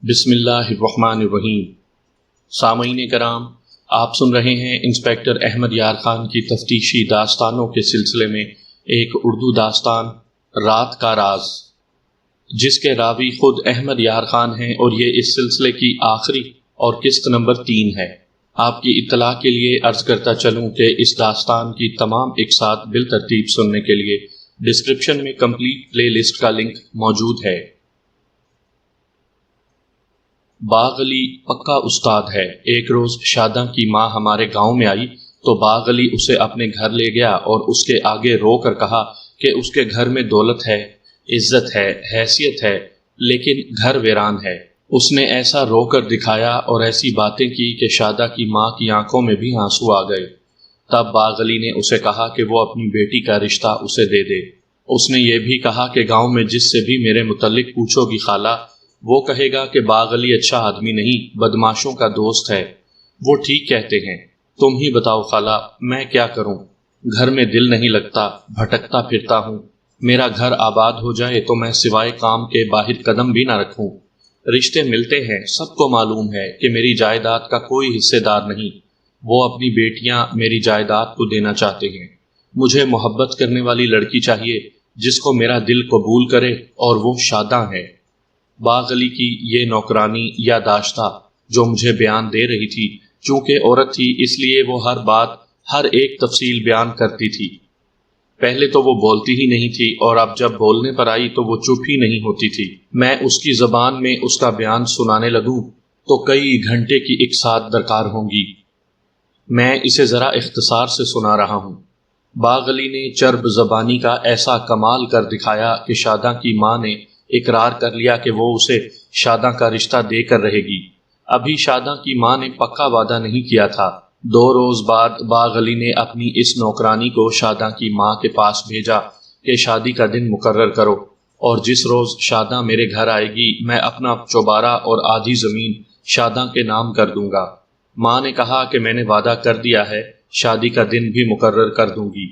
بسم اللہ الرحمن الرحیم۔ سامعین کرام، آپ سن رہے ہیں انسپیکٹر احمد یار خان کی تفتیشی داستانوں کے سلسلے میں ایک اردو داستان رات کا راز، جس کے راوی خود احمد یار خان ہیں، اور یہ اس سلسلے کی آخری اور قسط نمبر 3 ہے۔ آپ کی اطلاع کے لیے عرض کرتا چلوں کہ اس داستان کی تمام اقساط بالترتیب سننے کے لیے ڈسکرپشن میں کمپلیٹ پلے لسٹ کا لنک موجود ہے۔ باغ علی پکا استاد ہے۔ ایک روز شاداں کی ماں ہمارے گاؤں میں آئی تو باغ علی اسے اپنے گھر لے گیا اور اس کے آگے رو کر کہا کہ اس کے گھر میں دولت ہے، عزت ہے، حیثیت ہے، لیکن گھر ویران ہے۔ اس نے ایسا رو کر دکھایا اور ایسی باتیں کی کہ شاداں کی ماں کی آنکھوں میں بھی آنسو آ گئے۔ تب باغ علی نے اسے کہا کہ وہ اپنی بیٹی کا رشتہ اسے دے دے۔ اس نے یہ بھی کہا کہ گاؤں میں جس سے بھی میرے متعلق پوچھو گی خالہ، وہ کہے گا کہ باغ علی اچھا آدمی نہیں، بدماشوں کا دوست ہے۔ وہ ٹھیک کہتے ہیں۔ تم ہی بتاؤ خالہ، میں کیا کروں؟ گھر میں دل نہیں لگتا، بھٹکتا پھرتا ہوں۔ میرا گھر آباد ہو جائے تو میں سوائے کام کے باہر قدم بھی نہ رکھوں۔ رشتے ملتے ہیں، سب کو معلوم ہے کہ میری جائیداد کا کوئی حصے دار نہیں۔ وہ اپنی بیٹیاں میری جائیداد کو دینا چاہتے ہیں۔ مجھے محبت کرنے والی لڑکی چاہیے جس کو میرا دل قبول کرے، اور وہ شاداں ہے۔ باغ علی کی یہ نوکرانی یا داشتہ جو مجھے بیان دے رہی تھی، چونکہ عورت تھی اس لیے وہ ہر بات، ہر ایک تفصیل بیان کرتی تھی۔ پہلے تو وہ بولتی ہی نہیں تھی، اور اب جب بولنے پر آئی تو وہ چپ ہی نہیں ہوتی تھی۔ میں اس کی زبان میں اس کا بیان سنانے لگوں تو کئی گھنٹے کی اقساط درکار ہوں گی۔ میں اسے ذرا اختصار سے سنا رہا ہوں۔ باغ علی نے چرب زبانی کا ایسا کمال کر دکھایا کہ شاداں کی ماں نے اقرار کر لیا کہ وہ اسے شاداں کا رشتہ دے کر رہے گی۔ ابھی شاداں کی ماں نے پکا وعدہ نہیں کیا تھا۔ 2 روز بعد باغ علی نے اپنی اس نوکرانی کو شاداں کی ماں کے پاس بھیجا کہ شادی کا دن مقرر کرو، اور جس روز شاداں میرے گھر آئے گی میں اپنا چوبارہ اور آدھی زمین شاداں کے نام کر دوں گا۔ ماں نے کہا کہ میں نے وعدہ کر دیا ہے، شادی کا دن بھی مقرر کر دوں گی۔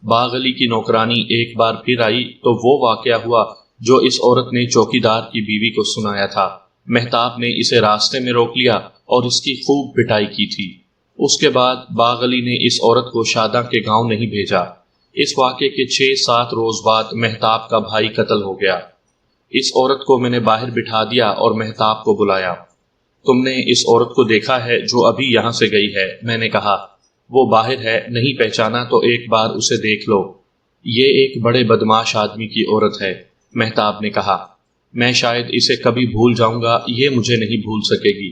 باغ علی کی نوکرانی ایک بار پھر آئی تو وہ واقعہ ہوا جو اس عورت نے چوکیدار کی بیوی کو سنایا تھا۔ مہتاب نے اسے راستے میں روک لیا اور اس کی خوب پٹائی کی تھی۔ اس کے بعد باغ علی نے اس عورت کو شاداں کے گاؤں نہیں بھیجا۔ اس واقعے کے 6-7 روز بعد مہتاب کا بھائی قتل ہو گیا۔ اس عورت کو میں نے باہر بٹھا دیا اور مہتاب کو بلایا۔ تم نے اس عورت کو دیکھا ہے جو ابھی یہاں سے گئی ہے؟ میں نے کہا۔ وہ باہر ہے، نہیں پہچانا تو ایک بار اسے دیکھ لو۔ یہ ایک بڑے بدماش آدمی کی عورت ہے، مہتاب نے کہا۔ میں شاید اسے کبھی بھول جاؤں گا، یہ مجھے نہیں بھول سکے گی۔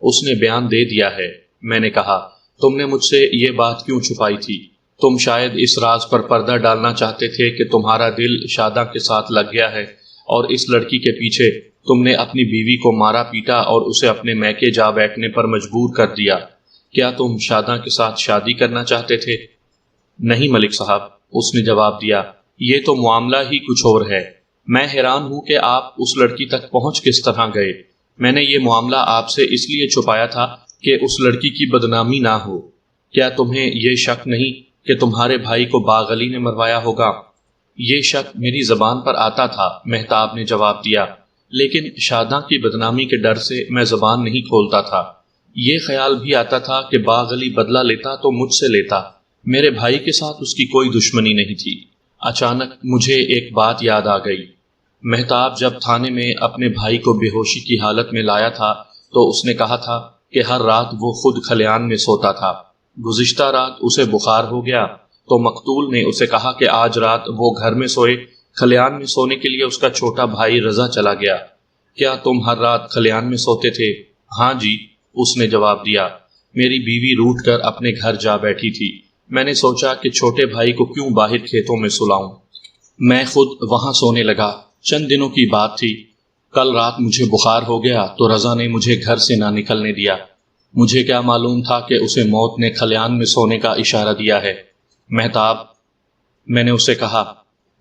اس نے بیان دے دیا ہے۔ میں نے کہا، تم نے مجھ سے یہ بات کیوں چھپائی تھی؟ تم شاید اس راز پر پردہ ڈالنا چاہتے تھے کہ تمہارا دل شاداں کے ساتھ لگ گیا ہے، اور اس لڑکی کے پیچھے تم نے اپنی بیوی کو مارا پیٹا اور اسے اپنے میکے جا بیٹھنے پر مجبور کر دیا۔ کیا تم شاداں کے ساتھ شادی کرنا چاہتے تھے؟ نہیں ملک صاحب، اس نے جواب دیا، یہ تو معاملہ ہی کچھ اور ہے۔ میں حیران ہوں کہ آپ اس لڑکی تک پہنچ کس طرح گئے۔ میں نے یہ معاملہ آپ سے اس لیے چھپایا تھا کہ اس لڑکی کی بدنامی نہ ہو۔ کیا تمہیں یہ شک نہیں کہ تمہارے بھائی کو باغ علی نے مروایا ہوگا؟ یہ شک میری زبان پر آتا تھا، مہتاب نے جواب دیا، لیکن شاداں کی بدنامی کے ڈر سے میں زبان نہیں کھولتا تھا۔ یہ خیال بھی آتا تھا کہ باغ علی بدلہ لیتا تو مجھ سے لیتا۔ میرے بھائی کے ساتھ اس کی کوئی دشمنی نہیں تھی۔ اچانک مجھے ایک بات یاد آ گئی۔ مہتاب جب تھانے میں اپنے بھائی کو بے ہوشی کی حالت میں لایا تھا تو اس نے کہا تھا کہ ہر رات وہ خود کھلیان میں سوتا تھا۔ گزشتہ رات اسے بخار ہو گیا تو مقتول نے اسے کہا کہ آج رات وہ گھر میں سوئے، کھلیان میں سونے کے لیے اس کا چھوٹا بھائی رضا چلا گیا۔ کیا تم ہر رات کھلیان میں سوتے تھے؟ ہاں جی، اس نے جواب دیا۔ میری بیوی روٹھ کر اپنے گھر جا بیٹھی تھی۔ میں نے سوچا کہ چھوٹے بھائی کو کیوں باہر کھیتوں میں سلاؤں۔ میں خود وہاں سونے لگا۔ چند دنوں کی بات تھی۔ کل رات مجھے بخار ہو گیا تو رضا نے مجھے گھر سے نہ نکلنے دیا۔ مجھے کیا معلوم تھا کہ اسے موت نے کھلیان میں سونے کا اشارہ دیا ہے۔ مہتاب، میں نے اسے کہا،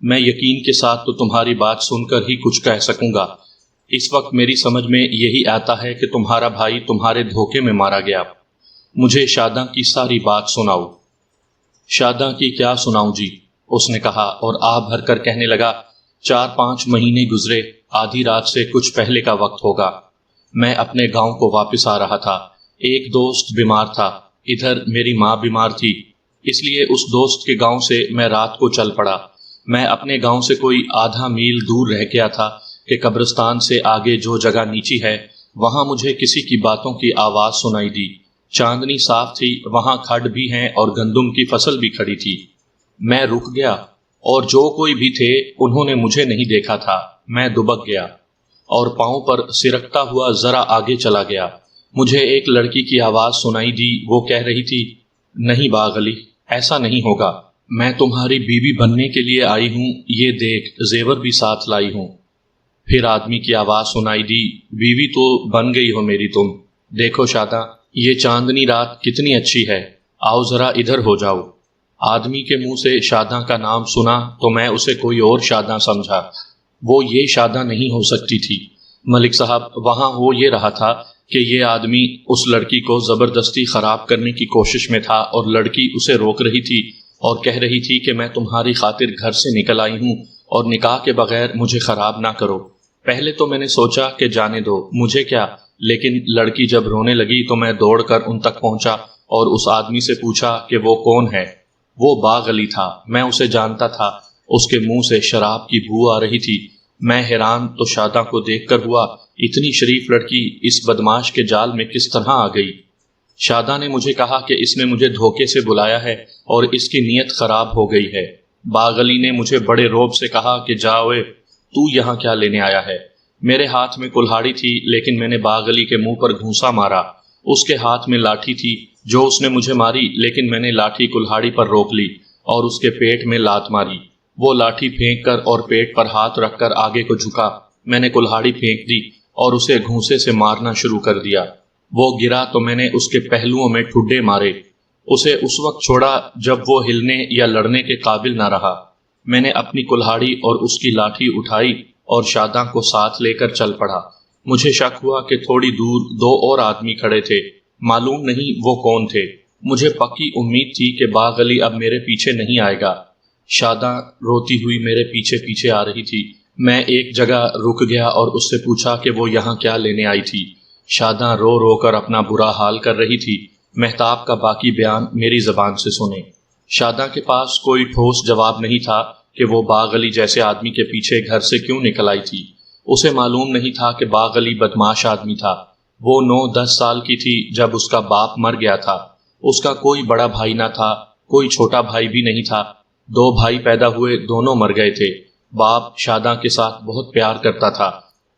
میں یقین کے ساتھ تو تمہاری بات سن کر ہی کچھ کہہ سکوں گا۔ اس وقت میری سمجھ میں یہی آتا ہے کہ تمہارا بھائی تمہارے دھوکے میں مارا گیا۔ مجھے شاداں کی ساری بات سناؤ۔ شاداں کی کیا سناؤں جی، اس نے کہا اور آہ بھر کر کہنے لگا، 4-5 مہینے گزرے، آدھی رات سے کچھ پہلے کا وقت ہوگا۔ میں اپنے گاؤں کو واپس آ رہا تھا۔ ایک دوست بیمار تھا، ادھر میری ماں بیمار تھی، اس لیے اس دوست کے گاؤں سے میں رات کو چل پڑا۔ میں اپنے گاؤں سے کوئی آدھا میل دور رہ گیا تھا کہ قبرستان سے آگے جو جگہ نیچی ہے وہاں مجھے کسی کی باتوں کی آواز سنائی دی۔ چاندنی صاف تھی، وہاں کھڈ بھی ہیں اور گندم کی فصل بھی کھڑی تھی۔ میں رک گیا اور جو کوئی بھی تھے انہوں نے مجھے نہیں دیکھا تھا۔ میں دبک گیا اور پاؤں پر سرکتا ہوا ذرا آگے چلا گیا۔ مجھے ایک لڑکی کی آواز سنائی دی، وہ کہہ رہی تھی، نہیں باغ علی، ایسا نہیں ہوگا، میں تمہاری بیوی بننے کے لیے آئی ہوں، یہ دیکھ زیور بھی ساتھ لائی ہوں۔ پھر آدمی کی آواز سنائی دی، بیوی تو بن گئی ہو میری تم، دیکھو شاداں یہ چاندنی رات کتنی اچھی ہے، آؤ ذرا ادھر ہو جاؤ۔ آدمی کے منہ سے شاداں کا نام سنا تو میں اسے کوئی اور شاداں سمجھا، وہ یہ شاداں نہیں ہو سکتی تھی۔ ملک صاحب وہاں ہو یہ رہا تھا کہ یہ آدمی اس لڑکی کو زبردستی خراب کرنے کی کوشش میں تھا اور لڑکی اسے روک رہی تھی اور کہہ رہی تھی کہ میں تمہاری خاطر گھر سے نکل آئی ہوں اور نکاح کے بغیر مجھے خراب نہ کرو۔ پہلے تو میں نے سوچا کہ جانے دو، مجھے کیا، لیکن لڑکی جب رونے لگی تو میں دوڑ کر ان تک پہنچا اور اس آدمی سے پوچھا کہ وہ کون ہے۔ وہ باغ علی تھا، میں اسے جانتا تھا، اس کے منہ سے شراب کی بو آ رہی تھی۔ میں حیران تو شاداں کو دیکھ کر ہوا، اتنی شریف لڑکی اس بدماش کے جال میں کس طرح آ گئی۔ شاداں نے مجھے کہا کہ اس نے مجھے دھوکے سے بلایا ہے اور اس کی نیت خراب ہو گئی ہے۔ باغ علی نے مجھے بڑے روب سے کہا کہ جا اوئے، تو یہاں کیا لینے آیا ہے؟ میرے ہاتھ میں کلہاڑی تھی لیکن میں نے باغ علی کے منہ پر گھونسا مارا۔ اس کے ہاتھ میں لاٹھی تھی جو اس نے مجھے ماری، لیکن میں نے لاٹھی کلہاڑی پر روک لی اور اس کے پیٹ میں لات ماری۔ وہ لاٹھی پھینک کر اور پیٹ پر ہاتھ رکھ کر آگے کو جھکا۔ میں نے کلہاڑی پھینک دی اور اسے گھونسے سے مارنا شروع کر دیا۔ وہ گرا تو میں نے اس کے پہلوؤں میں ٹھڈے مارے۔ اسے اس وقت چھوڑا جب وہ ہلنے یا لڑنے کے قابل نہ رہا۔ میں نے اپنی کلہاڑی اور اس کی لاٹھی اٹھائی اور شاداں کو ساتھ لے کر چل پڑا۔ مجھے شک ہوا کہ تھوڑی دور دو اور آدمی کھڑے تھے، معلوم نہیں وہ کون تھے۔ مجھے پکی امید تھی کہ باغ علی اب میرے پیچھے نہیں آئے گا۔ شاداں روتی ہوئی میرے پیچھے پیچھے آ رہی تھی۔ میں ایک جگہ رک گیا اور اس سے پوچھا کہ وہ یہاں کیا لینے آئی تھی۔ شاداں رو رو کر اپنا برا حال کر رہی تھی۔ مہتاب کا باقی بیان میری زبان سے سنیں۔ شاداں کے پاس کوئی ٹھوس جواب نہیں تھا کہ وہ باغ علی جیسے آدمی کے پیچھے گھر سے کیوں نکل آئی تھی۔ اسے معلوم نہیں تھا کہ باغ علی بدماش آدمی تھا۔ وہ 9-10 سال کی تھی جب اس کا باپ مر گیا تھا۔ اس کا کوئی بڑا بھائی نہ تھا، کوئی چھوٹا بھائی بھی نہیں تھا۔ 2 بھائی پیدا ہوئے، دونوں مر گئے تھے۔ باپ شاداں کے ساتھ بہت پیار کرتا تھا،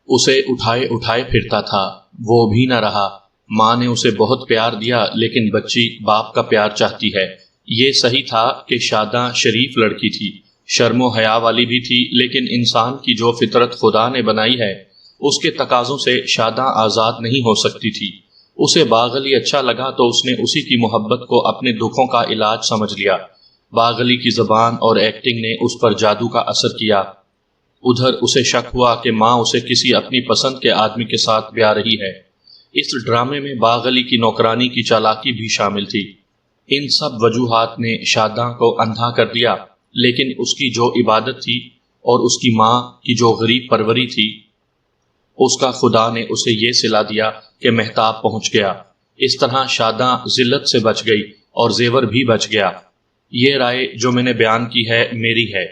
اسے اٹھائے اٹھائے پھرتا تھا، وہ بھی نہ رہا۔ ماں نے اسے بہت پیار دیا لیکن بچی باپ کا پیار چاہتی ہے۔ یہ صحیح تھا کہ شاداں شریف لڑکی تھی، شرم و حیا والی بھی تھی، لیکن انسان کی جو فطرت خدا نے بنائی ہے اس کے تقاضوں سے شاداں آزاد نہیں ہو سکتی تھی۔ اسے باغ علی اچھا لگا تو اس نے اسی کی محبت کو اپنے دکھوں کا علاج سمجھ لیا۔ باغ علی کی زبان اور ایکٹنگ نے اس پر جادو کا اثر کیا۔ ادھر اسے شک ہوا کہ ماں اسے کسی اپنی پسند کے آدمی کے ساتھ بیاہ رہی ہے۔ اس ڈرامے میں باغ علی کی نوکرانی کی چالاکی بھی شامل تھی۔ ان سب وجوہات نے شاداں کو اندھا کر دیا، لیکن اس کی جو عبادت تھی اور اس کی ماں کی جو غریب پروری تھی، اس کا خدا نے اسے یہ صلہ دیا کہ مہتاب پہنچ گیا۔ اس طرح شاداں ذلت سے بچ گئی اور زیور بھی بچ گیا۔ یہ رائے جو میں نے بیان کی ہے میری ہے،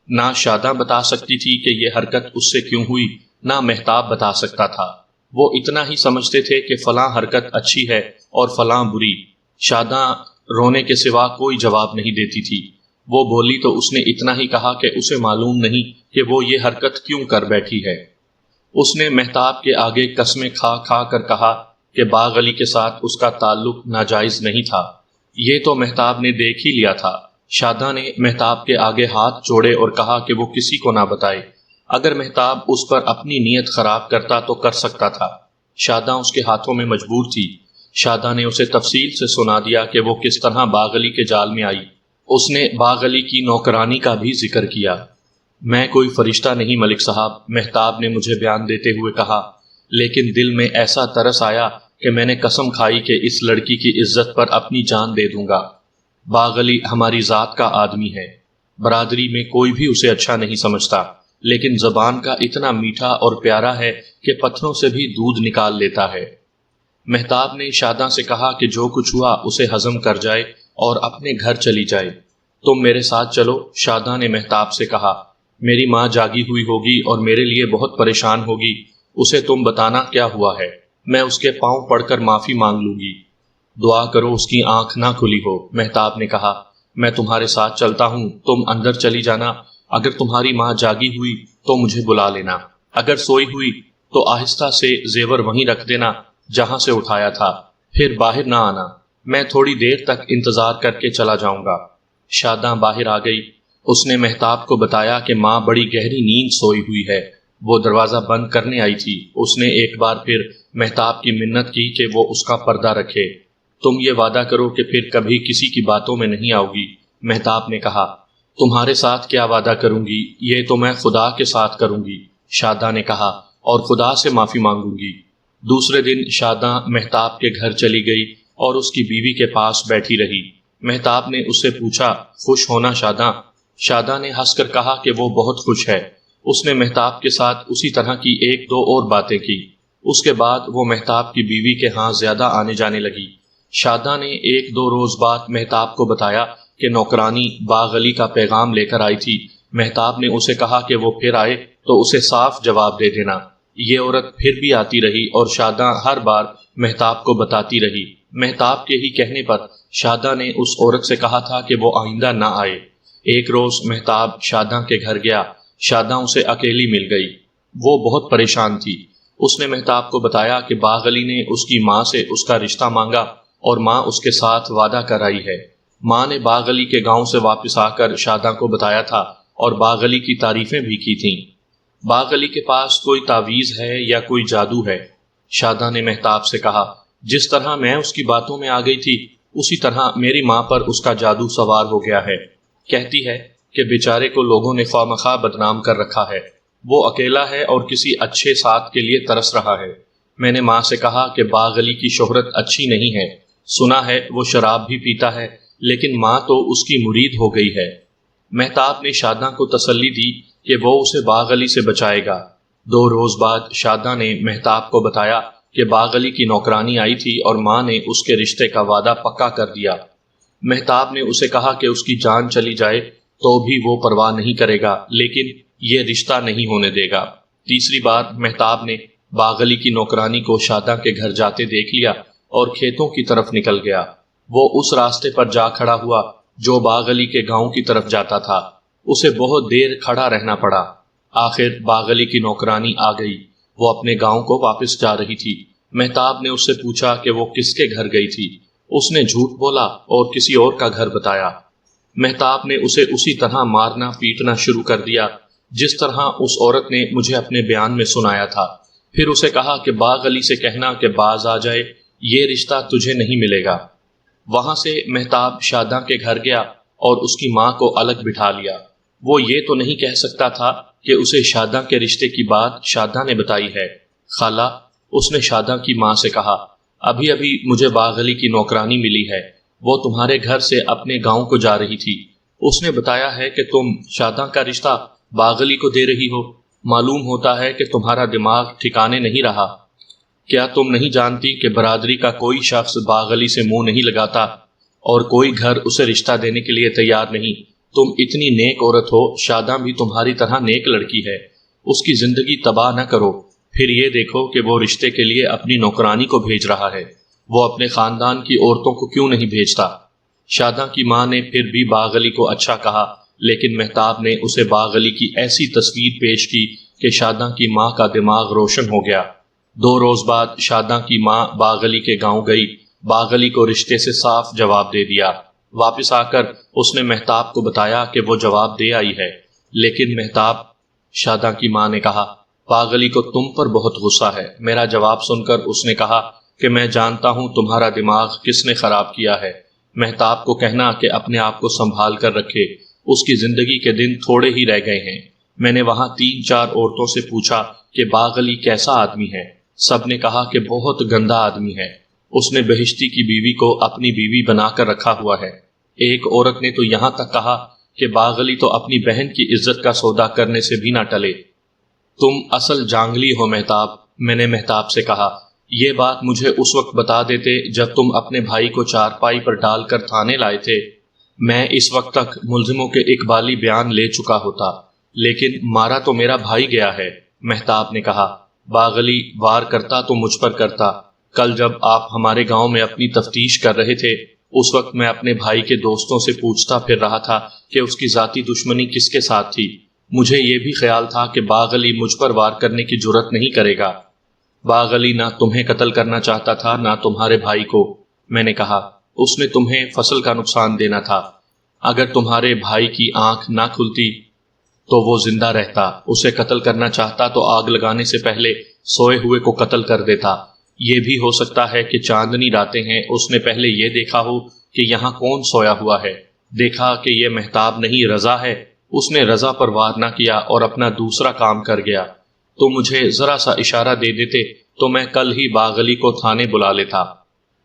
نہ شاداں بتا سکتی تھی کہ یہ حرکت اس سے کیوں ہوئی، نہ مہتاب بتا سکتا تھا۔ وہ اتنا ہی سمجھتے تھے کہ فلاں حرکت اچھی ہے اور فلاں بری۔ شاداں رونے کے سوا کوئی جواب نہیں دیتی تھی۔ وہ بولی تو اس نے اتنا ہی کہا کہ اسے معلوم نہیں کہ وہ یہ حرکت کیوں کر بیٹھی ہے۔ اس نے مہتاب کے آگے قسمیں کھا کھا کر کہا کہ باغ علی کے ساتھ اس کا تعلق ناجائز نہیں تھا۔ یہ تو مہتاب نے دیکھ ہی لیا تھا۔ شاداں نے مہتاب کے آگے ہاتھ جوڑے اور کہا کہ وہ کسی کو نہ بتائے۔ اگر مہتاب اس پر اپنی نیت خراب کرتا تو کر سکتا تھا۔ شاداں اس کے ہاتھوں میں مجبور تھی۔ شاداں نے اسے تفصیل سے سنا دیا کہ وہ کس طرح باغ علی کے جال میں آئی۔ اس نے باغ علی کی نوکرانی کا بھی ذکر کیا۔ میں کوئی فرشتہ نہیں ملک صاحب، مہتاب نے مجھے بیان دیتے ہوئے کہا، لیکن دل میں ایسا ترس آیا کہ میں نے قسم کھائی کہ اس لڑکی کی عزت پر اپنی جان دے دوں گا۔ باغ علی ہماری ذات کا آدمی ہے، برادری میں کوئی بھی اسے اچھا نہیں سمجھتا، لیکن زبان کا اتنا میٹھا اور پیارا ہے کہ پتھروں سے بھی دودھ نکال لیتا ہے۔ مہتاب نے شاداں سے کہا کہ جو کچھ ہوا اسے ہضم کر جائے اور اپنے گھر چلی جائے۔ تم میرے ساتھ چلو۔ شاداں نے مہتاب سے کہا، میری ماں جاگی ہوئی ہوگی اور میرے لیے بہت پریشان ہوگی، اسے تم بتانا کیا ہوا ہے، میں اس کے پاؤں پڑ کر معافی مانگ لوں گی، دعا کرو اس کی آنکھ نہ کھلی ہو۔ مہتاب نے کہا، میں تمہارے ساتھ چلتا ہوں، تم اندر چلی جانا، اگر تمہاری ماں جاگی ہوئی تو مجھے بلا لینا، اگر سوئی ہوئی تو آہستہ سے زیور وہیں رکھ دینا جہاں سے اٹھایا تھا، پھر باہر نہ آنا، میں تھوڑی دیر تک انتظار کر کے چلا جاؤں گا۔ شاداں باہر آ گئی۔ اس نے مہتاب کو بتایا کہ ماں بڑی گہری نیند سوئی ہوئی ہے، وہ دروازہ بند کرنے آئی تھی۔ اس نے ایک بار پھر مہتاب کی منت کی کہ وہ اس کا پردہ رکھے۔ تم یہ وعدہ کرو کہ پھر کبھی کسی کی باتوں میں نہیں آؤ گی۔ مہتاب نے کہا، تمہارے ساتھ کیا وعدہ کروں گی، یہ تو میں خدا کے ساتھ کروں گی۔ شاداں نے کہا، اور خدا سے معافی مانگوں گی۔ دوسرے دن شاداں مہتاب کے گھر چلی گئی اور اس کی بیوی کے پاس بیٹھی رہی۔ مہتاب نے اس سے پوچھا، خوش ہونا شاداں؟ شاداں نے ہنس کر کہا کہ وہ بہت خوش ہے۔ اس نے مہتاب کے ساتھ اسی طرح کی ایک دو اور باتیں کی۔ اس کے بعد وہ مہتاب کی بیوی کے ہاں زیادہ آنے جانے لگی۔ شاداں نے ایک دو روز بعد مہتاب کو بتایا کہ نوکرانی باغ علی کا پیغام لے کر آئی تھی۔ مہتاب نے اسے کہا کہ وہ پھر آئے تو اسے صاف جواب دے دینا۔ یہ عورت پھر بھی آتی رہی اور شاداں ہر بار مہتاب کو بتاتی رہی۔ مہتاب کے ہی کہنے پر شاداں نے اس عورت سے کہا تھا کہ وہ آئندہ نہ آئے۔ ایک روز مہتاب شاداں کے گھر گیا۔ شاداں اسے اکیلی مل گئی۔ وہ بہت پریشان تھی۔ اس نے مہتاب کو بتایا کہ باغ علی نے اس کی ماں سے اس کا رشتہ مانگا اور ماں اس کے ساتھ وعدہ کر آئی ہے۔ ماں نے باغ علی کے گاؤں سے واپس آ کر شاداں کو بتایا تھا اور باغ علی کی تعریفیں بھی کی تھیں۔ باغ علی کے پاس کوئی تعویذ ہے یا کوئی جادو ہے؟ شاداں نے مہتاب سے کہا، جس طرح میں اس کی باتوں میں آ گئی تھی اسی طرح میری ماں پر اس کا جادو سوار ہو گیا ہے۔ کہتی ہے کہ بیچارے کو لوگوں نے خواہ بدنام کر رکھا ہے، وہ اکیلا ہے اور کسی اچھے ساتھ کے لیے ترس رہا ہے۔ میں نے ماں سے کہا کہ باغ علی کی شہرت اچھی نہیں ہے، سنا ہے وہ شراب بھی پیتا ہے، لیکن ماں تو اس کی مرید ہو گئی ہے۔ مہتاب نے شاداں کو تسلی دی کہ وہ اسے باغ علی سے بچائے گا۔ 2 روز بعد شاداں نے مہتاب کو بتایا کہ باغ علی کی نوکرانی آئی تھی اور ماں نے اس کے رشتے کا وعدہ پکا کر دیا۔ مہتاب نے اسے کہا کہ اس کی جان چلی جائے تو بھی وہ پرواہ نہیں کرے گا، لیکن یہ رشتہ نہیں ہونے دے گا۔ تیسری بار مہتاب نے باغ علی کی نوکرانی کو شاداں کے گھر جاتے دیکھ لیا اور کھیتوں کی طرف نکل گیا۔ وہ اس راستے پر جا کھڑا ہوا جو باغ علی کے گاؤں کی طرف جاتا تھا۔ اسے بہت دیر کھڑا رہنا پڑا۔ آخر باغ علی کی نوکرانی آ گئی۔ وہ اپنے گاؤں کو واپس جا رہی تھی۔ مہتاب نے اس سے پوچھا کہ وہ کس کے گھر گئی تھی۔ اس نے جھوٹ بولا اور کسی اور کا گھر بتایا۔ مہتاب نے اسے اسی طرح مارنا پیٹنا شروع کر دیا جس طرح اس عورت نے مجھے اپنے بیان میں سنایا تھا۔ پھر اسے کہا کہ باغ علی سے کہنا کہ باز آ جائے، یہ رشتہ تجھے نہیں ملے گا۔ وہاں سے مہتاب شاداں کے گھر گیا اور اس کی ماں کو الگ بٹھا لیا۔ وہ یہ تو نہیں کہہ سکتا تھا کہ اسے شاداں کے رشتے کی بات شاداں نے بتائی ہے۔ خالہ، اس نے شاداں کی ماں سے کہا، ابھی مجھے باغ علی کی نوکرانی ملی ہے، وہ تمہارے گھر سے اپنے گاؤں کو جا رہی تھی۔ اس نے بتایا ہے کہ تم شاداں کا رشتہ باغ علی کو دے رہی ہو۔ معلوم ہوتا ہے کہ تمہارا دماغ ٹھکانے نہیں رہا۔ کیا تم نہیں جانتی کہ برادری کا کوئی شخص باغ علی سے منہ نہیں لگاتا اور کوئی گھر اسے رشتہ دینے کے لیے تیار نہیں؟ تم اتنی نیک عورت ہو، شاداں بھی تمہاری طرح نیک لڑکی ہے، اس کی زندگی تباہ نہ کرو۔ پھر یہ دیکھو کہ وہ رشتے کے لیے اپنی نوکرانی کو بھیج رہا ہے، وہ اپنے خاندان کی عورتوں کو کیوں نہیں بھیجتا؟ شاداں کی ماں نے پھر بھی باغ علی کو اچھا کہا، لیکن مہتاب نے اسے باغ علی کی ایسی تصویر پیش کی کہ شاداں کی ماں کا دماغ روشن ہو گیا۔ 2 روز بعد شاداں کی ماں باغ علی کے گاؤں گئی۔ باغ علی کو رشتے سے صاف جواب دے دیا۔ واپس آ کر اس نے مہتاب کو بتایا کہ وہ جواب دے آئی ہے، لیکن مہتاب، شاداں کی ماں نے کہا، باغ علی کو تم پر بہت غصہ ہے۔ میرا جواب سن کر اس نے کہا کہ میں جانتا ہوں تمہارا دماغ کس نے خراب کیا ہے۔ مہتاب کو کہنا کہ اپنے آپ کو سنبھال کر رکھے، اس کی زندگی کے دن تھوڑے ہی رہ گئے ہیں۔ میں نے وہاں 3-4 عورتوں سے پوچھا کہ باغ علی کیسا آدمی ہے، سب نے کہا کہ بہت گندا آدمی ہے، اس نے بہشتی کی بیوی کو اپنی بیوی بنا کر رکھا ہوا ہے۔ ایک عورت نے تو یہاں تک کہا کہ باغ علی تو اپنی بہن کی عزت کا سودا کرنے سے بھی نہ ٹلے۔ تم اصل جانگلی ہو مہتاب، میں نے مہتاب سے کہا، یہ بات مجھے اس وقت بتا دیتے جب تم اپنے بھائی کو چارپائی پر ڈال کر تھانے لائے تھے، میں اس وقت تک ملزموں کے اقبالی بیان لے چکا ہوتا، لیکن مارا تو میرا بھائی گیا ہے۔ مہتاب نے کہا، باغلی وار کرتا تو مجھ پر کرتا۔ کل جب آپ ہمارے گاؤں میں اپنی تفتیش کر رہے تھے، اس وقت میں اپنے بھائی کے دوستوں سے پوچھتا پھر رہا تھا کہ اس کی ذاتی دشمنی کس کے ساتھ تھی۔ مجھے یہ بھی خیال تھا کہ باغلی مجھ پر وار کرنے کی جرت نہیں کرے گا۔ باغلی نہ تمہیں قتل کرنا چاہتا تھا نہ تمہارے بھائی کو۔ میں نے کہا، اس نے تمہیں فصل کا نقصان دینا تھا۔ اگر تمہارے بھائی کی آنکھ نہ کھلتی تو وہ زندہ رہتا، اسے قتل کرنا چاہتا تو آگ لگانے سے پہلے سوئے ہوئے کو قتل کر دیتا۔ یہ بھی ہو سکتا ہے کہ چاندنی راتیں ہیں، اس نے پہلے یہ دیکھا ہو کہ یہاں کون سویا ہوا ہے، دیکھا کہ یہ مہتاب نہیں رضا ہے، اس نے رضا پر وار نہ کیا اور اپنا دوسرا کام کر گیا۔ تو مجھے ذرا سا اشارہ دے دیتے تو میں کل ہی باغلی کو تھانے بلا لیتا۔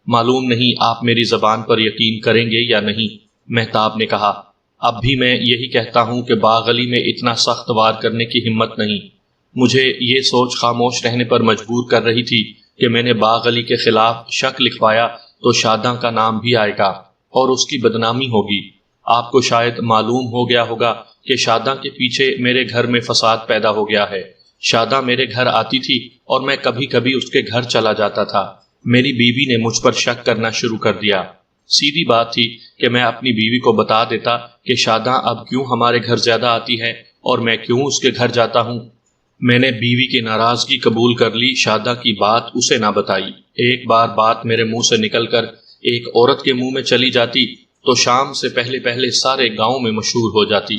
معلوم نہیں آپ میری زبان پر یقین کریں گے یا نہیں، مہتاب نے کہا۔ اب بھی میں یہی کہتا ہوں کہ باغلی میں اتنا سخت وار کرنے کی ہمت نہیں۔ مجھے یہ سوچ خاموش رہنے پر مجبور کر رہی تھی کہ میں نے باغلی کے خلاف شک لکھوایا تو شاداں کا نام بھی آئے گا اور اس کی بدنامی ہوگی۔ آپ کو شاید معلوم ہو گیا ہوگا کہ شاداں کے پیچھے میرے گھر میں فساد پیدا ہو گیا ہے۔ شاداں میرے گھر آتی تھی اور میں کبھی کبھی اس کے گھر چلا جاتا تھا۔ میری بیوی نے مجھ پر شک کرنا شروع کر دیا۔ سیدھی بات تھی کہ میں اپنی بیوی کو بتا دیتا کہ شاداں اب کیوں ہمارے گھر زیادہ آتی ہے اور میں کیوں اس کے گھر جاتا ہوں۔ میں نے بیوی کی ناراضگی قبول کر لی، شاداں کی بات اسے نہ بتائی۔ ایک بار بات میرے منہ سے نکل کر ایک عورت کے منہ میں چلی جاتی تو شام سے پہلے پہلے سارے گاؤں میں مشہور ہو جاتی۔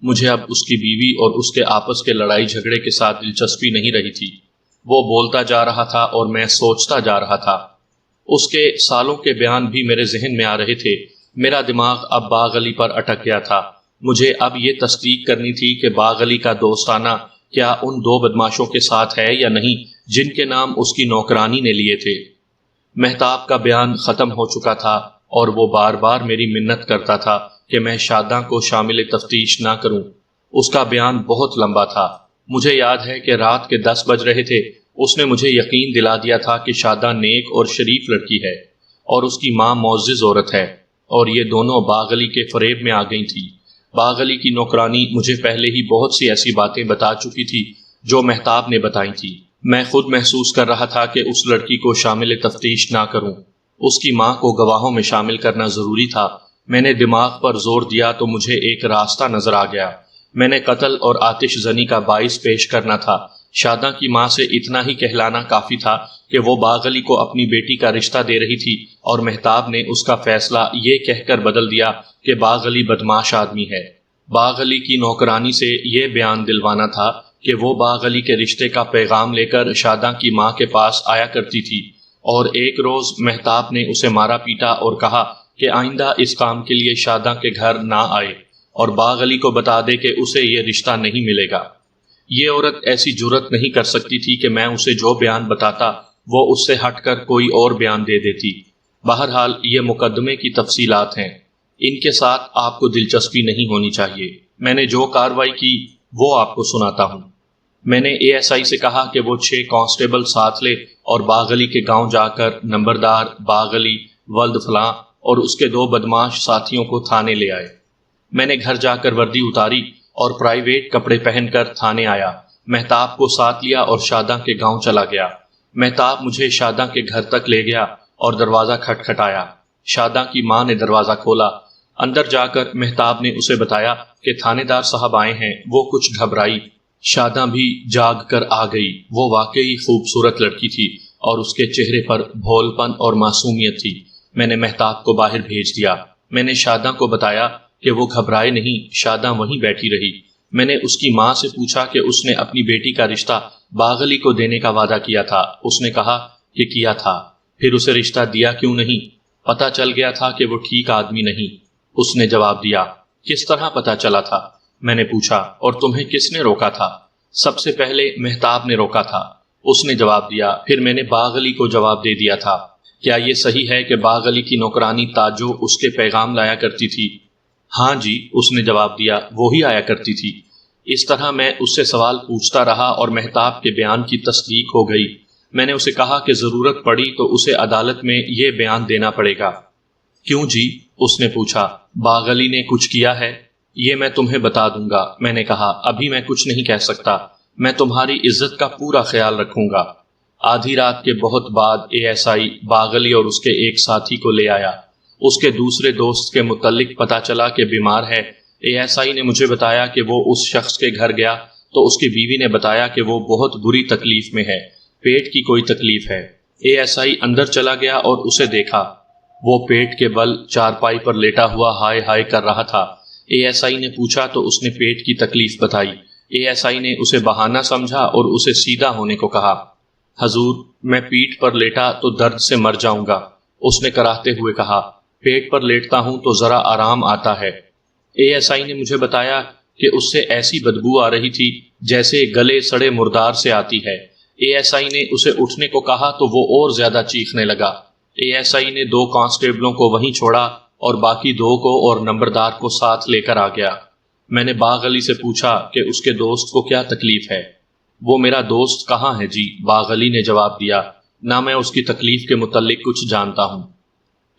مجھے اب اس کی بیوی اور اس کے آپس کے لڑائی جھگڑے کے ساتھ دلچسپی نہیں رہی تھی۔ وہ بولتا جا رہا تھا اور میں سوچتا جا رہا تھا۔ اس کے سالوں کے بیان بھی میرے ذہن میں آ رہے تھے۔ میرا دماغ اب باغلی پر اٹک گیا تھا۔ مجھے اب یہ تصدیق کرنی تھی کہ باغلی کا دوستانہ کیا ان دو بدماشوں کے ساتھ ہے یا نہیں جن کے نام اس کی نوکرانی نے لیے تھے۔ مہتاب کا بیان ختم ہو چکا تھا اور وہ بار بار میری منت کرتا تھا کہ میں شاداں کو شامل تفتیش نہ کروں۔ اس کا بیان بہت لمبا تھا۔ مجھے یاد ہے کہ رات کے 10 بج رہے تھے۔ اس نے مجھے یقین دلا دیا تھا کہ شاداں نیک اور شریف لڑکی ہے اور اس کی ماں معزز عورت ہے، اور یہ دونوں باغلی کے فریب میں آ گئی تھی۔ باغلی کی نوکرانی مجھے پہلے ہی بہت سی ایسی باتیں بتا چکی تھی جو مہتاب نے بتائی تھی۔ میں خود محسوس کر رہا تھا کہ اس لڑکی کو شامل تفتیش نہ کروں۔ اس کی ماں کو گواہوں میں شامل کرنا ضروری تھا۔ میں نے دماغ پر زور دیا تو مجھے ایک راستہ نظر آ گیا۔ میں نے قتل اور آتش زنی کا باعث پیش کرنا تھا۔ شاداں کی ماں سے اتنا ہی کہلانا کافی تھا کہ وہ باغلی کو اپنی بیٹی کا رشتہ دے رہی تھی، اور مہتاب نے اس کا فیصلہ یہ کہہ کر بدل دیا کہ باغلی بدماش آدمی ہے۔ باغلی کی نوکرانی سے یہ بیان دلوانا تھا کہ وہ باغلی کے رشتے کا پیغام لے کر شاداں کی ماں کے پاس آیا کرتی تھی، اور ایک روز مہتاب نے اسے مارا پیٹا اور کہا کہ آئندہ اس کام کے لیے شاداں کے گھر نہ آئے اور باغلی کو بتا دے کہ اسے یہ رشتہ نہیں ملے گا۔ یہ عورت ایسی جرت نہیں کر سکتی تھی کہ میں اسے جو بیان بتاتا وہ اس سے ہٹ کر کوئی اور بیان دے دیتی۔ بہرحال یہ مقدمے کی تفصیلات ہیں، ان کے ساتھ آپ کو دلچسپی نہیں ہونی چاہیے۔ میں نے جو کارروائی کی وہ آپ کو سناتا ہوں۔ میں نے اے ایس آئی سے کہا کہ وہ 6 کانسٹیبل ساتھ لے اور باغلی کے گاؤں جا کر نمبردار باغلی ولد فلاں اور اس کے 2 بدماش ساتھیوں کو تھانے لے آئے۔ میں نے گھر جا کر وردی اتاری اور پرائیویٹ کپڑے پہن کر تھانے آیا۔ مہتاب کو ساتھ لیا اور شاداں کے گاؤں چلا گیا۔ مہتاب مجھے شاداں کے گھر تک لے گیا اور دروازہ کھٹکھٹایا۔ شاداں کی ماں نے دروازہ کھولا۔ اندر جا کر مہتاب نے اسے بتایا کہ تھانے دار صاحب آئے ہیں۔ وہ کچھ گھبرائی۔ شاداں بھی جاگ کر آ گئی۔ وہ واقعی خوبصورت لڑکی تھی اور اس کے چہرے پر بھول پن اور معصومیت تھی۔ میں نے مہتاب کو باہر بھیج دیا۔ میں نے شاداں کو بتایا کہ وہ گھبرائے نہیں، شاداں وہیں بیٹھی رہی۔ میں نے اس کی ماں سے پوچھا کہ اس نے اپنی بیٹی کا رشتہ باغلی کو دینے کا وعدہ کیا تھا۔ اس نے کہا کہ کیا تھا۔ پھر اسے رشتہ دیا کیوں نہیں؟ پتہ چل گیا تھا کہ وہ ٹھیک آدمی نہیں، اس نے جواب دیا۔ کس طرح پتہ چلا تھا؟ میں نے پوچھا۔ اور تمہیں کس نے روکا تھا؟ سب سے پہلے مہتاب نے روکا تھا، اس نے جواب دیا۔ پھر میں نے باغلی کو جواب دے دیا تھا۔ کیا یہ صحیح ہے کہ باغلی کی نوکرانی تاجو اس کے پیغام لایا کرتی تھی؟ ہاں جی، اس نے جواب دیا، وہی آیا کرتی تھی۔ اس طرح میں اس سے سوال پوچھتا رہا اور مہتاب کے بیان کی تصدیق ہو گئی۔ میں نے اسے کہا کہ ضرورت پڑی تو اسے عدالت میں یہ بیان دینا پڑے گا۔ کیوں جی؟ اس نے پوچھا۔ باغ علی نے کچھ کیا ہے؟ یہ میں تمہیں بتا دوں گا۔ میں نے کہا ابھی میں کچھ نہیں کہہ سکتا، میں تمہاری عزت کا پورا خیال رکھوں گا۔ آدھی رات کے بہت بعد ASI باغ علی اور اس کے ایک ساتھی کو لے آیا۔ اس کے دوسرے دوست کے متعلق پتا چلا کہ بیمار ہے۔ ASI نے مجھے بتایا کہ وہ اس شخص کے گھر گیا تو اس کی بیوی نے بتایا کہ وہ بہت بری تکلیف میں ہے، پیٹ کی کوئی تکلیف ہے۔ ASI اندر چلا گیا اور اسے دیکھا، وہ پیٹ کے بل چارپائی پر لیٹا ہوا ہائے ہائے کر رہا تھا۔ ASI نے پوچھا تو اس نے پیٹ کی تکلیف بتائی۔ ASI نے اسے بہانہ سمجھا اور اسے سیدھا ہونے کو کہا۔ حضور، میں پیٹ پر لیٹا تو درد سے مر جاؤں گا، اس نے کراہتے ہوئے کہا۔ پیٹ پر لیٹتا ہوں تو ذرا آرام آتا ہے۔ ASI نے مجھے بتایا کہ اس سے ایسی بدبو آ رہی تھی جیسے گلے سڑے مردار سے آتی ہے۔ ASI نے اسے اٹھنے کو کہا تو وہ اور زیادہ چیخنے لگا۔ ASI نے 2 کانسٹیبلوں کو وہیں چھوڑا اور باقی 2 کو اور نمبردار کو ساتھ لے کر آ گیا۔ میں نے باغ علی سے پوچھا کہ اس کے دوست کو کیا تکلیف ہے۔ وہ میرا دوست کہاں ہے جی؟ باغ علی نے جواب دیا، نہ میں اس کی تکلیف کے متعلق کچھ جانتا ہوں۔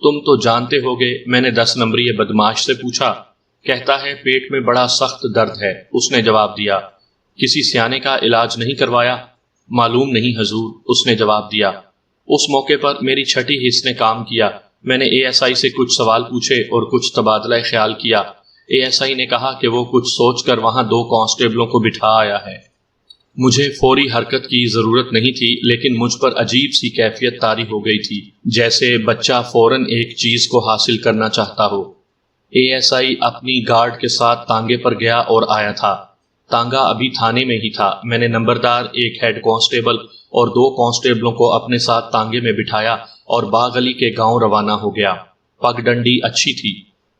تم تو جانتے ہوگے، میں نے 10 نمبری بدماش سے پوچھا۔ کہتا ہے پیٹ میں بڑا سخت درد ہے، اس نے جواب دیا۔ کسی سیانے کا علاج نہیں کروایا؟ معلوم نہیں حضور، اس نے جواب دیا۔ اس موقع پر میری چھٹی حص نے کام کیا۔ میں نے ASI سے کچھ سوال پوچھے اور کچھ تبادلہ خیال کیا۔ ASI نے کہا کہ وہ کچھ سوچ کر وہاں 2 کانسٹیبلوں کو بٹھا آیا ہے۔ مجھے فوری حرکت کی ضرورت نہیں تھی، لیکن مجھ پر عجیب سی کیفیت طاری ہو گئی تھی، جیسے بچہ فوراً ایک چیز کو حاصل کرنا چاہتا ہو۔ ASI اپنی گارڈ کے ساتھ تانگے پر گیا اور آیا تھا۔ تانگا ابھی تھانے میں ہی تھا۔ میں نے نمبردار، ایک ہیڈ کانسٹیبل اور 2 کانسٹیبلوں کو اپنے ساتھ تانگے میں بٹھایا اور باغ علی کے گاؤں روانہ ہو گیا۔ پگ ڈنڈی اچھی تھی،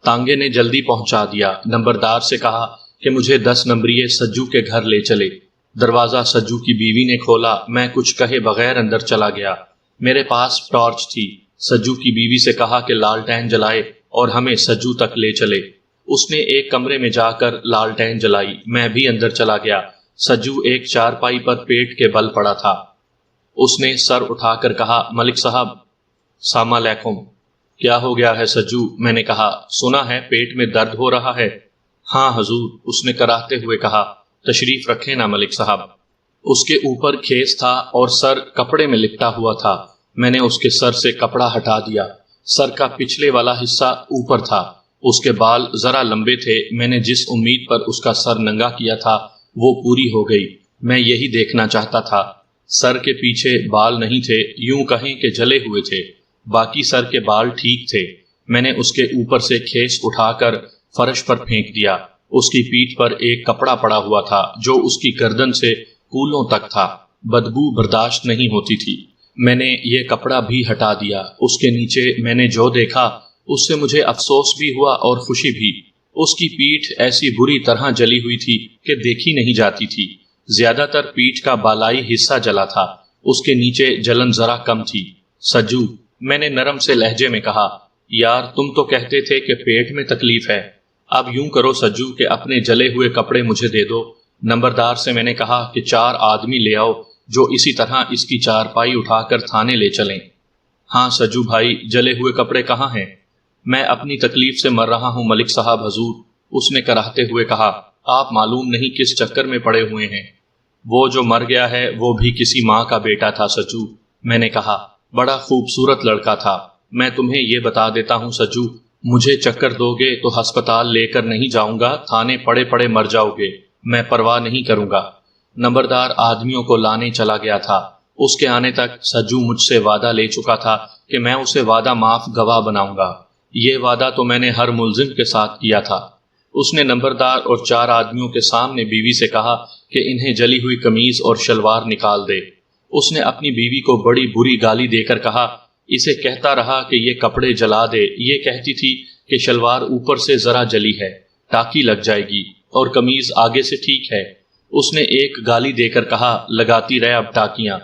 تانگے نے جلدی پہنچا دیا۔ نمبردار سے کہا کہ مجھے 10 نمبریے سجو کے گھر لے چلے۔ دروازہ سجو کی بیوی نے کھولا۔ میں کچھ کہے بغیر اندر چلا گیا۔ میرے پاس ٹارچ تھی۔ سجو کی بیوی سے کہا کہ لالٹین جلائے اور ہمیں سجو تک لے چلے۔ اس نے ایک کمرے میں جا کر لالٹین جلائی۔ میں بھی اندر چلا گیا۔ سجو ایک چارپائی پر پیٹ کے بل پڑا تھا۔ اس نے سر اٹھا کر کہا، ملک صاحب، سلام علیکم۔ کیا ہو گیا ہے سجو؟ میں نے کہا، سنا ہے پیٹ میں درد ہو رہا ہے۔ ہاں حضور، اس نے کراہتے ہوئے کہا۔ تشریف رکھیں نا ملک صاحب۔ اس کے اوپر کھیس تھا اور سر کپڑے میں لپٹا ہوا تھا۔ میں نے اس کے سر سے کپڑا ہٹا دیا۔ سر کا پچھلے والا حصہ اوپر تھا، اس کے بال ذرا لمبے تھے۔ میں نے جس امید پر اس کا سر ننگا کیا تھا وہ پوری ہو گئی۔ میں یہی دیکھنا چاہتا تھا۔ سر کے پیچھے بال نہیں تھے، یوں کہیں کہ جلے ہوئے تھے، باقی سر کے بال ٹھیک تھے۔ میں نے اس کے اوپر سے کھیس اٹھا کر فرش پر پھینک دیا۔ اس کی پیٹھ پر ایک کپڑا پڑا ہوا تھا جو اس کی گردن سے کولوں تک تھا، بدبو برداشت نہیں ہوتی تھی۔ میں نے یہ کپڑا بھی ہٹا دیا۔ اس کے نیچے میں نے جو دیکھا اس سے مجھے افسوس بھی ہوا اور خوشی بھی۔ اس کی پیٹھ ایسی بری طرح جلی ہوئی تھی کہ دیکھی نہیں جاتی تھی۔ زیادہ تر پیٹھ کا بالائی حصہ جلا تھا، اس کے نیچے جلن ذرا کم تھی۔ سجو، میں نے نرم سے لہجے میں کہا، یار تم تو کہتے تھے کہ پیٹ میں تکلیف ہے، اب یوں کرو سجو کہ اپنے جلے ہوئے کپڑے مجھے دے دو۔ نمبردار سے میں نے کہا کہ 4 آدمی لے آؤ جو اسی طرح اس کی چارپائی اٹھا کر تھانے لے چلیں۔ ہاں سجو بھائی، جلے ہوئے کپڑے کہاں ہیں؟ میں اپنی تکلیف سے مر رہا ہوں ملک صاحب حضور، اس نے کراہتے ہوئے کہا۔ آپ معلوم نہیں کس چکر میں پڑے ہوئے ہیں۔ وہ جو مر گیا ہے وہ بھی کسی ماں کا بیٹا تھا سجو، میں نے کہا۔ بڑا خوبصورت لڑکا تھا۔ میں تمہیں یہ بتا دیتا ہوں سجو، مجھے چکر دو گے تو ہسپتال لے کر نہیں جاؤں گا، تھانے پڑے پڑے مر جاؤ گے، میں پرواہ نہیں کروں گا۔ نمبردار آدمیوں کو لانے چلا گیا تھا۔ اس کے آنے تک سجو مجھ سے وعدہ لے چکا تھا کہ میں اسے وعدہ معاف گواہ بناؤں گا۔ یہ وعدہ تو میں نے ہر ملزم کے ساتھ کیا تھا۔ اس نے نمبردار اور 4 آدمیوں کے سامنے بیوی سے کہا کہ انہیں جلی ہوئی قمیض اور شلوار نکال دے۔ اس نے اپنی بیوی کو بڑی بری گالی دے کر کہا، اسے کہتا رہا کہ یہ کپڑے جلا دے۔ یہ کہتی تھی کہ شلوار اوپر سے ذرا جلی ہے، ٹاکی لگ جائے گی، اور قمیض آگے سے ٹھیک ہے۔ اس نے ایک گالی دے کر کہا، لگاتی رہے اب ٹاکیاں۔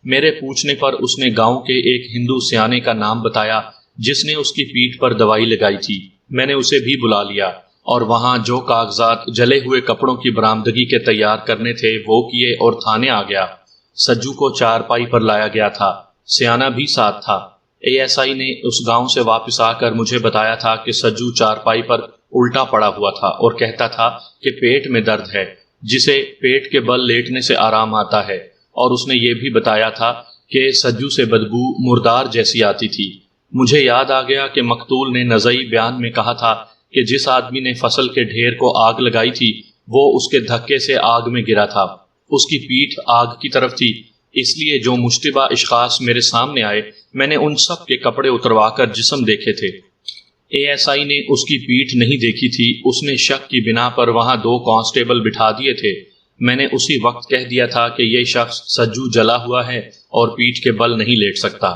میرے پوچھنے پر اس نے گاؤں کے ایک ہندو سیانے کا نام بتایا جس نے اس کی پیٹھ پر دوائی لگائی تھی۔ میں نے اسے بھی بلا لیا اور وہاں جو کاغذات جلے ہوئے کپڑوں کی برآمدگی کے تیار کرنے تھے وہ کیے اور تھانے آ گیا۔ سجو کو چارپائی پر لایا گیا تھا، سیانہ بھی ساتھ تھا۔ ASI نے اس گاؤں سے واپس آ کر مجھے بتایا تھا کہ سجو چارپائی پر الٹا پڑا ہوا تھا اور کہتا تھا کہ پیٹ میں درد ہے، جسے پیٹ کے بل لیٹنے سے آرام آتا ہے، اور اس نے یہ بھی بتایا تھا کہ سجو سے بدبو مردار جیسی آتی تھی۔ مجھے یاد آ گیا کہ مقتول نے نزعی بیان میں کہا تھا کہ جس آدمی نے فصل کے ڈھیر کو آگ لگائی تھی وہ اس کے دھکے سے آگ میں گرا تھا، اس کی پیٹھ آگ کی طرف تھی، اس لیے جو مشتبہ اشخاص میرے سامنے آئے میں نے ان سب کے کپڑے اتروا کر جسم دیکھے تھے۔ ASI نے اس کی پیٹھ نہیں دیکھی تھی، اس نے شک کی بنا پر وہاں 2 کانسٹیبل بٹھا دیے تھے۔ میں نے اسی وقت کہہ دیا تھا کہ یہ شخص سجو جلا ہوا ہے اور پیٹھ کے بل نہیں لیٹ سکتا۔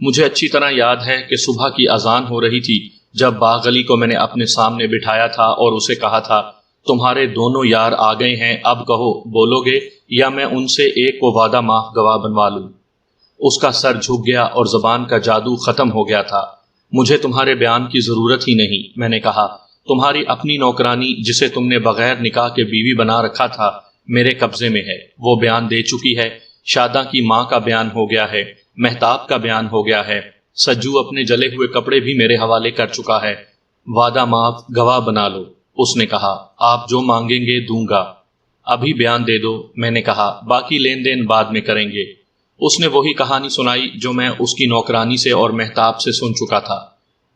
مجھے اچھی طرح یاد ہے کہ صبح کی اذان ہو رہی تھی جب باغ علی کو میں نے اپنے سامنے بٹھایا تھا اور اسے کہا تھا، تمہارے دونوں یار آ گئے ہیں، اب کہو بولو گے یا میں ان سے ایک کو وعدہ معاف گواہ بنوا لوں؟ اس کا سر جھک گیا اور زبان کا جادو ختم ہو گیا تھا۔ مجھے تمہارے بیان کی ضرورت ہی نہیں، میں نے کہا، تمہاری اپنی نوکرانی جسے تم نے بغیر نکاح کے بیوی بنا رکھا تھا میرے قبضے میں ہے، وہ بیان دے چکی ہے، شاداں کی ماں کا بیان ہو گیا ہے، مہتاب کا بیان ہو گیا ہے، سجو اپنے جلے ہوئے کپڑے بھی میرے حوالے کر چکا ہے، وعدہ معاف گواہ بنا لو۔ اس نے کہا، آپ جو مانگیں گے دوں گا، ابھی بیان دے دو۔ میں نے کہا، باقی لین دین بعد میں کریں گے۔ اس نے وہی کہانی سنائی جو میں اس کی نوکرانی سے اور مہتاب سے سن چکا تھا۔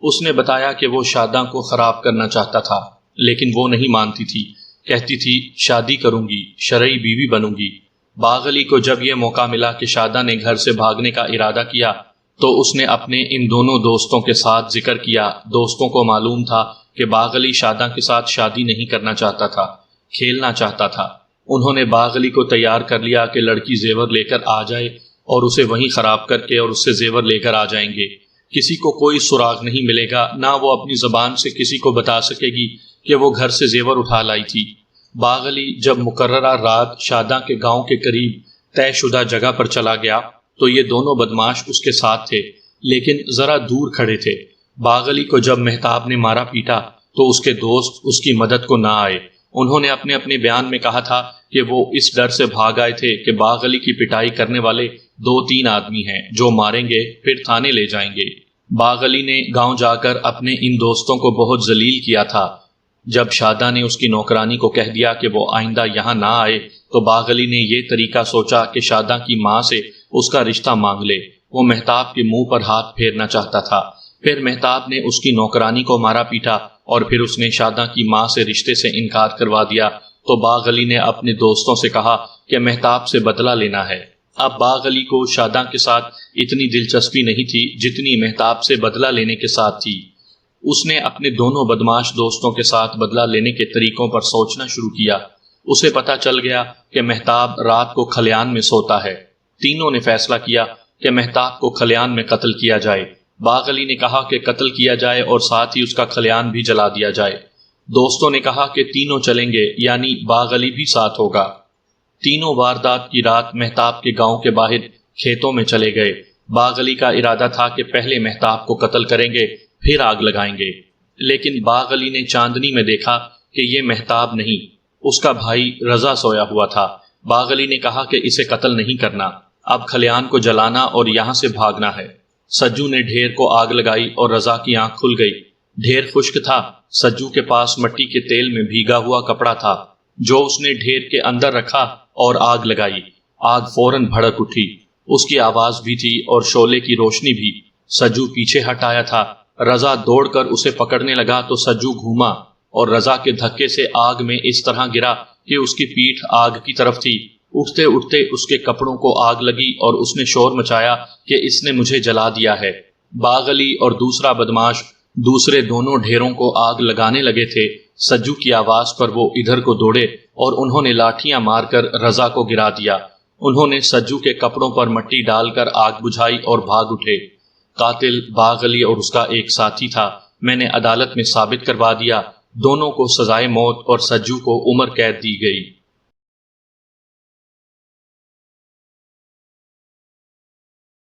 اس نے بتایا کہ وہ شاداں کو خراب کرنا چاہتا تھا لیکن وہ نہیں مانتی تھی، کہتی تھی شادی کروں گی، شرعی بیوی بنوں گی۔ باغ علی کو جب یہ موقع ملا کہ شاداں نے گھر سے بھاگنے کا ارادہ کیا تو اس نے اپنے ان دونوں دوستوں کے ساتھ ذکر کیا۔ دوستوں کو معلوم تھا کہ باغ علی شاداں کے ساتھ شادی نہیں کرنا چاہتا تھا، کھیلنا چاہتا تھا۔ انہوں نے باغ علی کو تیار کر لیا کہ لڑکی زیور لے کر آ جائے اور اسے وہیں خراب کر کے اور اس سے زیور لے کر آ جائیں گے۔ کسی کو کوئی سراغ نہیں ملے گا، نہ وہ اپنی زبان سے کسی کو بتا سکے گی کہ وہ گھر سے زیور اٹھا لائی تھی۔ باغ علی جب مقررہ رات شاداں کے گاؤں کے قریب طے شدہ جگہ پر چلا گیا تو یہ دونوں بدماش اس کے ساتھ تھے لیکن ذرا دور کھڑے تھے۔ باغ علی کو جب مہتاب نے مارا پیٹا تو اس کے دوست اس کی مدد کو نہ آئے۔ انہوں نے اپنے اپنے بیان میں کہا تھا کہ وہ اس ڈر سے بھاگ آئے تھے کہ باغ علی کی پٹائی کرنے والے 2-3 آدمی ہیں جو ماریں گے پھر تھانے لے جائیں گے۔ باغ علی نے گاؤں جا کر اپنے ان دوستوں کو بہت ذلیل کیا تھا۔ جب شاداں نے اس کی نوکرانی کو کہہ دیا کہ وہ آئندہ یہاں نہ آئے تو باغ علی نے یہ طریقہ سوچا کہ شاداں کی ماں سے اس کا رشتہ مانگ لے۔ وہ مہتاب کے منہ پر ہاتھ پھیرنا چاہتا تھا۔ پھر مہتاب نے اس کی نوکرانی کو مارا پیٹا اور پھر اس نے شاداں کی ماں سے رشتے سے انکار کروا دیا تو باغ علی نے اپنے دوستوں سے کہا کہ مہتاب سے بدلہ لینا ہے۔ اب باغ علی کو شاداں کے ساتھ اتنی دلچسپی نہیں تھی جتنی مہتاب سے بدلہ لینے کے ساتھ تھی۔ اس نے اپنے دونوں بدماش دوستوں کے ساتھ بدلہ لینے کے طریقوں پر سوچنا شروع کیا۔ اسے پتا چل گیا کہ مہتاب رات کو کھلیان میں سوتا ہے۔ تینوں نے فیصلہ کیا کہ مہتاب کو کھلیان میں قتل کیا جائے۔ باغ علی نے کہا کہ قتل کیا جائے اور ساتھ ہی اس کا کھلیان بھی جلا دیا جائے۔ دوستوں نے کہا کہ تینوں چلیں گے، یعنی باغ علی بھی ساتھ ہوگا۔ تینوں واردات کی رات مہتاب کے گاؤں کے باہر کھیتوں میں چلے گئے۔ باغ علی کا ارادہ تھا کہ پہلے مہتاب کو قتل کریں گے پھر آگ لگائیں گے، لیکن باغ علی نے چاندنی میں دیکھا کہ یہ مہتاب نہیں، اس کا بھائی رضا سویا ہوا تھا۔ باغ علی نے کہا کہ اسے قتل نہیں کرنا، اب کھلیان کو جلانا اور یہاں سے بھاگنا ہے۔ سجو نے ڈھیر کو آگ لگائی اور رضا کی آنکھ کھل گئی۔ ڈھیر خشک تھا، سجو کے پاس مٹی کے تیل میں بھیگا ہوا کپڑا تھا جو اس نے ڈھیر کے اندر رکھا اور آگ لگائی۔ آگ فوراً بھڑک اٹھی، اس کی آواز بھی تھی اور شعلے کی روشنی بھی۔ سجو پیچھے ہٹ آیا تھا۔ رضا دوڑ کر اسے پکڑنے لگا تو سجو گھوما اور رضا کے دھکے سے آگ میں اس طرح گرا کہ اس کی پیٹھ آگ کی طرف تھی۔ اٹھتے اٹھتے اس کے کپڑوں کو آگ لگی اور اس نے شور مچایا کہ اس نے مجھے جلا دیا ہے۔ باغ علی اور دوسرا بدماش دوسرے دونوں ڈھیروں کو آگ لگانے لگے تھے۔ سجو کی آواز پر وہ ادھر کو دوڑے اور انہوں نے لاٹھیاں مار کر رضا کو گرا دیا۔ انہوں نے سجو کے کپڑوں پر مٹی ڈال کر آگ بجھائی اور بھاگ اٹھے۔ قاتل باغ علی اور اس کا ایک ساتھی تھا۔ میں نے عدالت میں ثابت کروا دیا، دونوں کو سزائے موت اور سجو کو عمر قید دی گئی۔